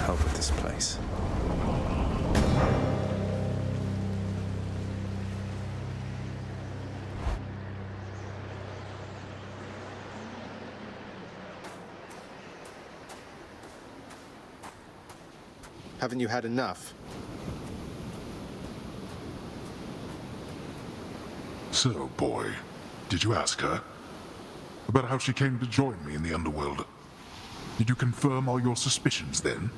hell with this place. Haven't you had enough? So, boy, did you ask her about how she came to join me in the underworld? Did you confirm all your suspicions then?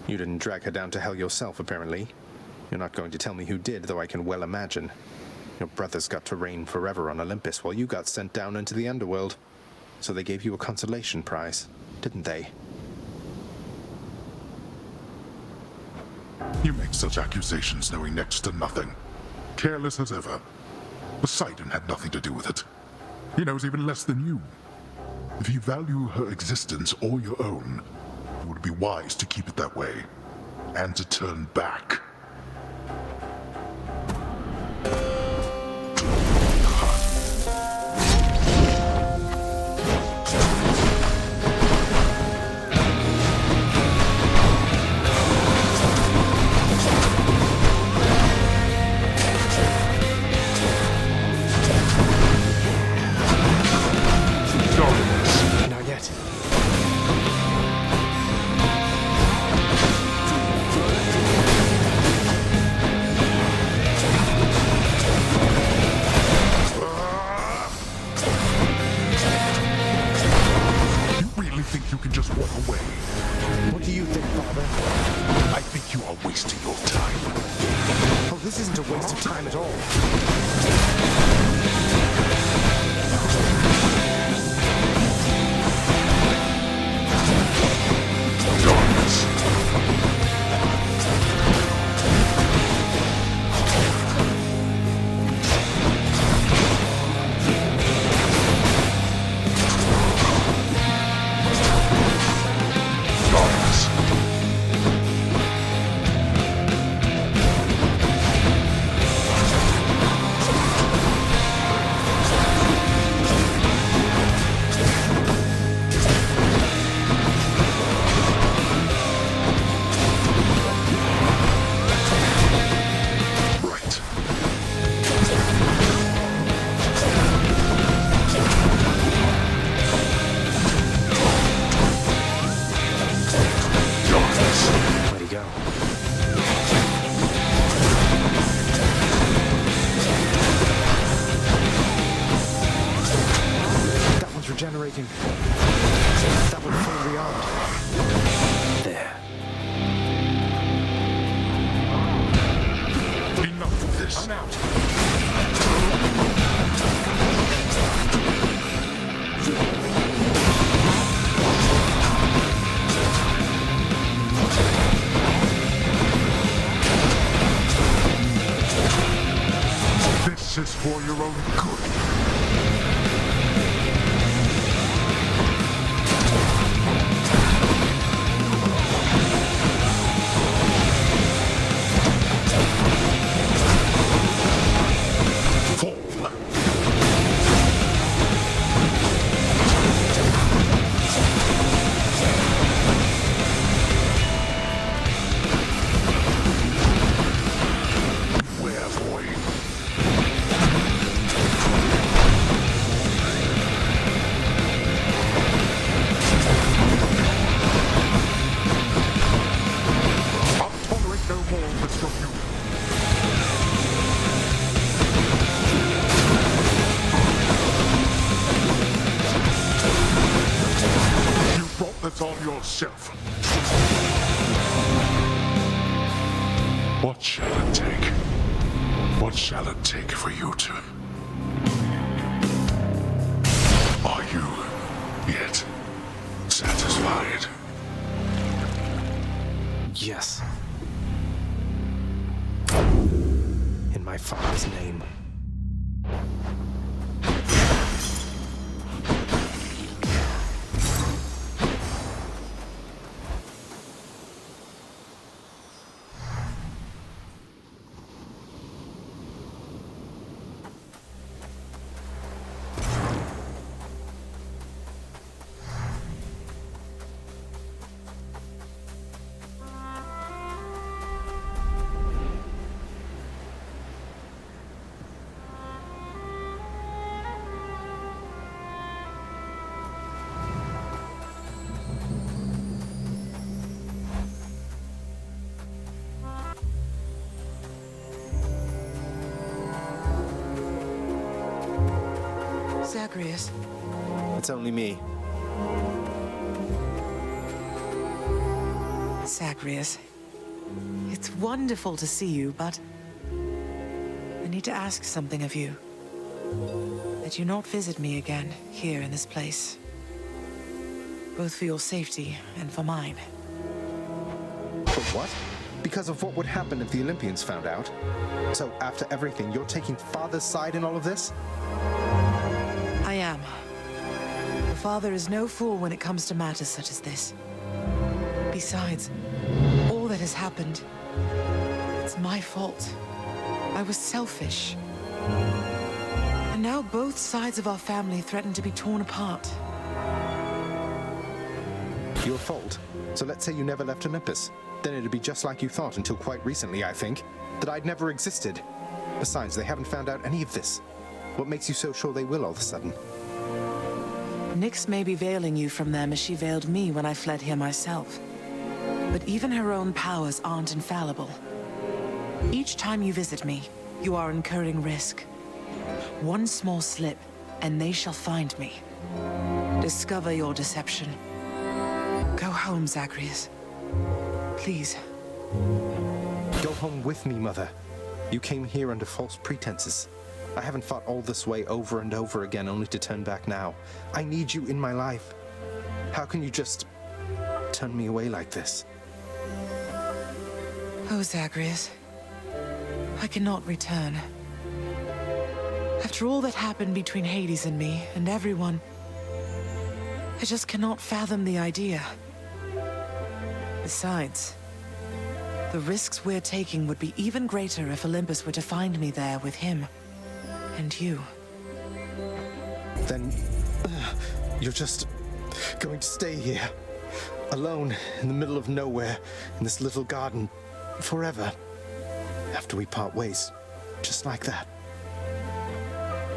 You didn't drag her down to hell yourself, apparently. You're not going to tell me who did, though I can well imagine. Your brothers got to reign forever on Olympus while you got sent down into the underworld. So they gave you a consolation prize, didn't they? You make such accusations knowing next to nothing. Careless as ever. Poseidon had nothing to do with it. He knows even less than you. If you value her existence or your own, it would be wise to keep it that way, and to turn back. Not yet. You really think you can just walk away? What do you think, Father? I think you are wasting your time. Oh, this isn't a waste of time at all. Darkness. Darkness. Right. Darkness. Where'd he go? That one's regenerating. That one's fully rearmed. There. Enough of this. I'm out. This is for your own good. Fall. Beware, boy. I'll tolerate no more of this from you. You brought this on yourself. What shall it take? What shall it take for you to... Are you yet satisfied? Yes. In my father's name. Zagreus? It's only me. Zagreus, it's wonderful to see you, but I need to ask something of you. That you not visit me again here in this place. Both for your safety and for mine. For what? Because of what would happen if the Olympians found out? So after everything, you're taking Father's side in all of this? I am. The father is no fool when it comes to matters such as this. Besides, all that has happened, it's my fault. I was selfish. And now both sides of our family threaten to be torn apart. Your fault. So let's say you never left Olympus. Then it'd be just like you thought until quite recently, I think. That I'd never existed. Besides, they haven't found out any of this. What makes you so sure they will all of a sudden? Nyx may be veiling you from them as she veiled me when I fled here myself. But even her own powers aren't infallible. Each time you visit me, you are incurring risk. One small slip, and they shall find me. Discover your deception. Go home, Zagreus. Please. Go home with me, Mother. You came here under false pretenses. I haven't fought all this way over and over again only to turn back now. I need you in my life. How can you just turn me away like this? Oh, Zagreus. I cannot return. After all that happened between Hades and me, and everyone, I just cannot fathom the idea. Besides, the risks we're taking would be even greater if Olympus were to find me there with him. And you. Then you're just going to stay here, alone in the middle of nowhere, in this little garden, forever. After we part ways, just like that.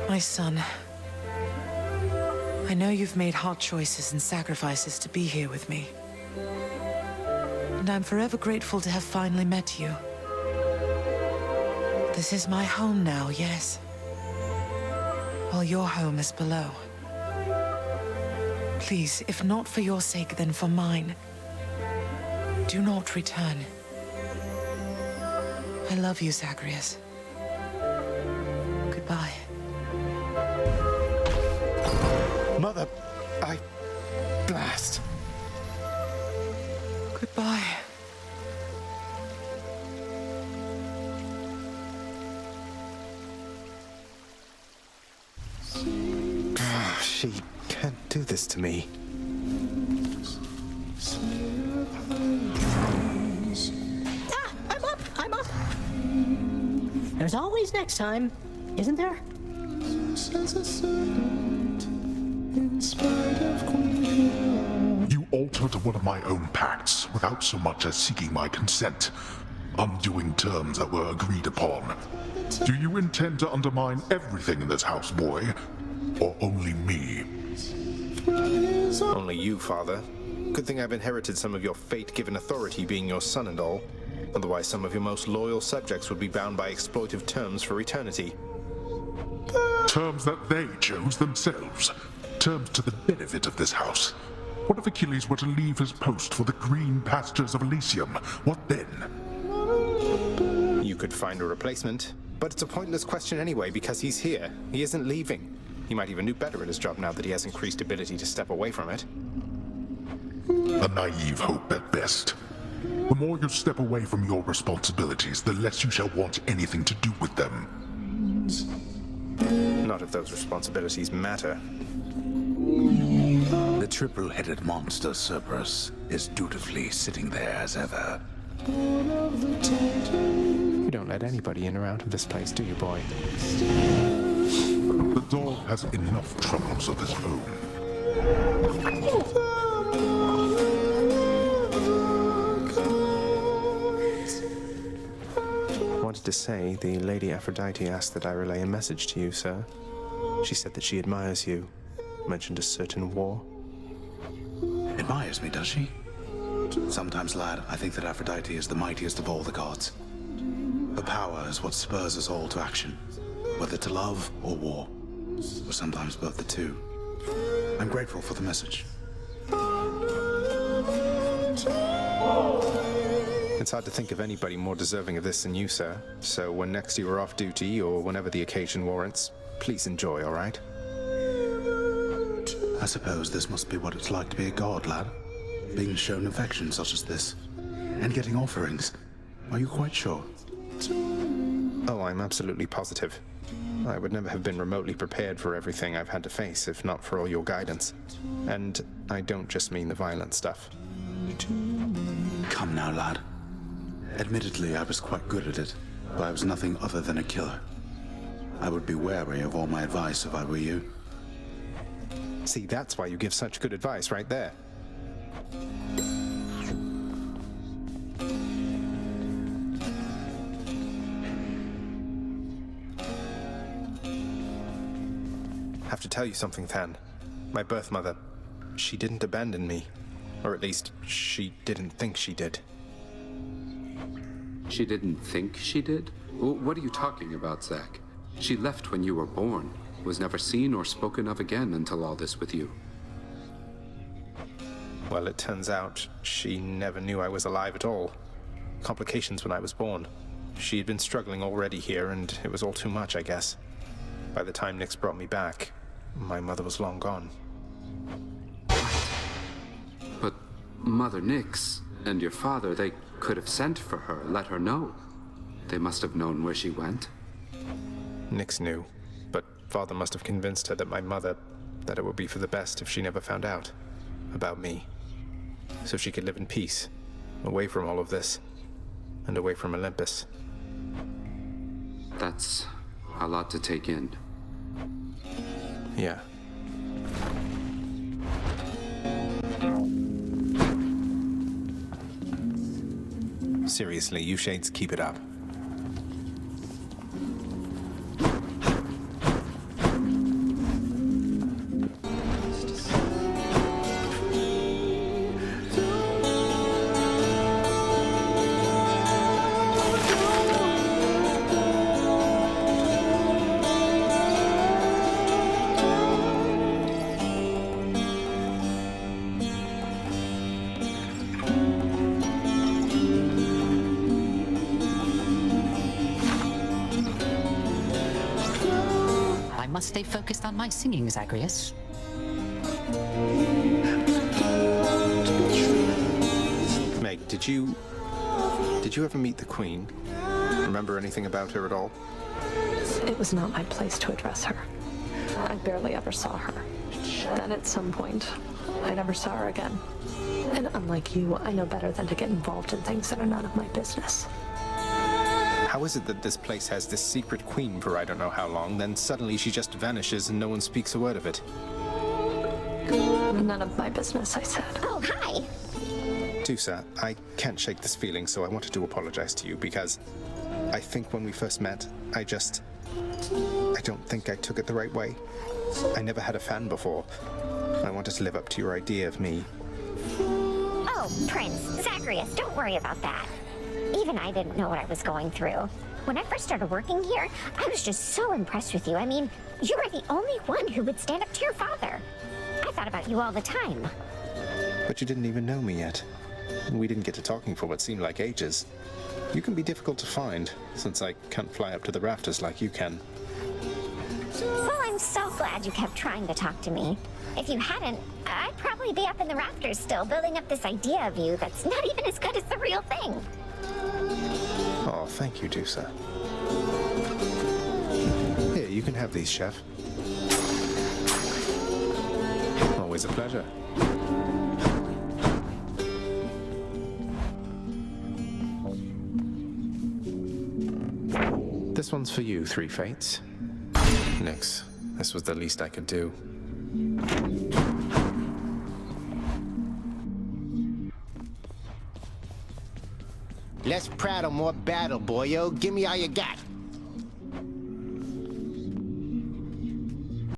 My son, I know you've made hard choices and sacrifices to be here with me. And I'm forever grateful to have finally met you. This is my home now, yes. While your home is below. Please, if not for your sake, then for mine, do not return. I love you, Zagreus. Goodbye. Mother, blast. Goodbye. She can't do this to me. I'm up. There's always next time, isn't there? You altered one of my own pacts without so much as seeking my consent, undoing terms that were agreed upon. Do you intend to undermine everything in this house, boy? Or only me? Only you, Father. Good thing I've inherited some of your fate-given authority, being your son and all. Otherwise, some of your most loyal subjects would be bound by exploitive terms for eternity. Terms that they chose themselves. Terms to the benefit of this house. What if Achilles were to leave his post for the green pastures of Elysium? What then? You could find a replacement, but it's a pointless question anyway because he's here. He isn't leaving. He might even do better at his job now that he has increased ability to step away from it. A naive hope at best. The more you step away from your responsibilities, the less you shall want anything to do with them. Not if those responsibilities matter. The triple-headed monster Cerberus is dutifully sitting there as ever. You don't let anybody in or out of this place, do you, boy? The dog has enough troubles of his own. Wanted to say, the Lady Aphrodite asked that I relay a message to you, sir. She said that she admires you. Mentioned a certain war. Admires me, does she? Sometimes, lad, I think that Aphrodite is the mightiest of all the gods. Her power is what spurs us all to action, whether to love or war. or sometimes both the two. I'm grateful for the message. It's hard to think of anybody more deserving of this than you, sir. So when next you are off duty, or whenever the occasion warrants, please enjoy, all right? I suppose this must be what it's like to be a god, lad. Being shown affection such as this. And getting offerings. Are you quite sure? Oh, I'm absolutely positive. I would never have been remotely prepared for everything I've had to face if not for all your guidance. And I don't just mean the violent stuff. Come now, lad. Admittedly, I was quite good at it, but I was nothing other than a killer. I would be wary of all my advice if I were you. See, that's why you give such good advice right there. Have to tell you something, Than. My birth mother, she didn't abandon me. Or at least, she didn't think she did. She didn't think she did? What are you talking about, Zack? She left when you were born, was never seen or spoken of again until all this with you. Well, it turns out she never knew I was alive at all. Complications when I was born. She had been struggling already here, and it was all too much, I guess. By the time Nyx brought me back, my mother was long gone. But Mother Nyx and your father, they could have sent for her, let her know. They must have known where she went. Nyx knew, but Father must have convinced her that that it would be for the best if she never found out about me. So she could live in peace, away from all of this, and away from Olympus. That's a lot to take in. Yeah. Seriously, you shades keep it up. I must stay focused on my singing, Zagreus. Meg, did you ever meet the Queen? Remember anything about her at all? It was not my place to address her. I barely ever saw her. Then at some point, I never saw her again. And unlike you, I know better than to get involved in things that are none of my business. How is it that this place has this secret queen for I don't know how long, then suddenly she just vanishes and no one speaks a word of it? None of my business, I said. Oh, hi. Tusa, I can't shake this feeling, so I wanted to apologize to you because I think when we first met, I don't think I took it the right way. I never had a fan before. I wanted to live up to your idea of me. Oh, Prince, Zagreus, don't worry about that. Even I didn't know what I was going through. When I first started working here, I was just so impressed with you. I mean, you were the only one who would stand up to your father. I thought about you all the time. But you didn't even know me yet. We didn't get to talking for what seemed like ages. You can be difficult to find, since I can't fly up to the rafters like you can. Well, I'm so glad you kept trying to talk to me. If you hadn't, I'd probably be up in the rafters still, building up this idea of you that's not even as good as the real thing. Oh, thank you, Tusa. Here, you can have these, Chef. Always a pleasure. This one's for you, Three Fates. Nyx, this was the least I could do. Less prattle, more battle, boyo. Give me all you got.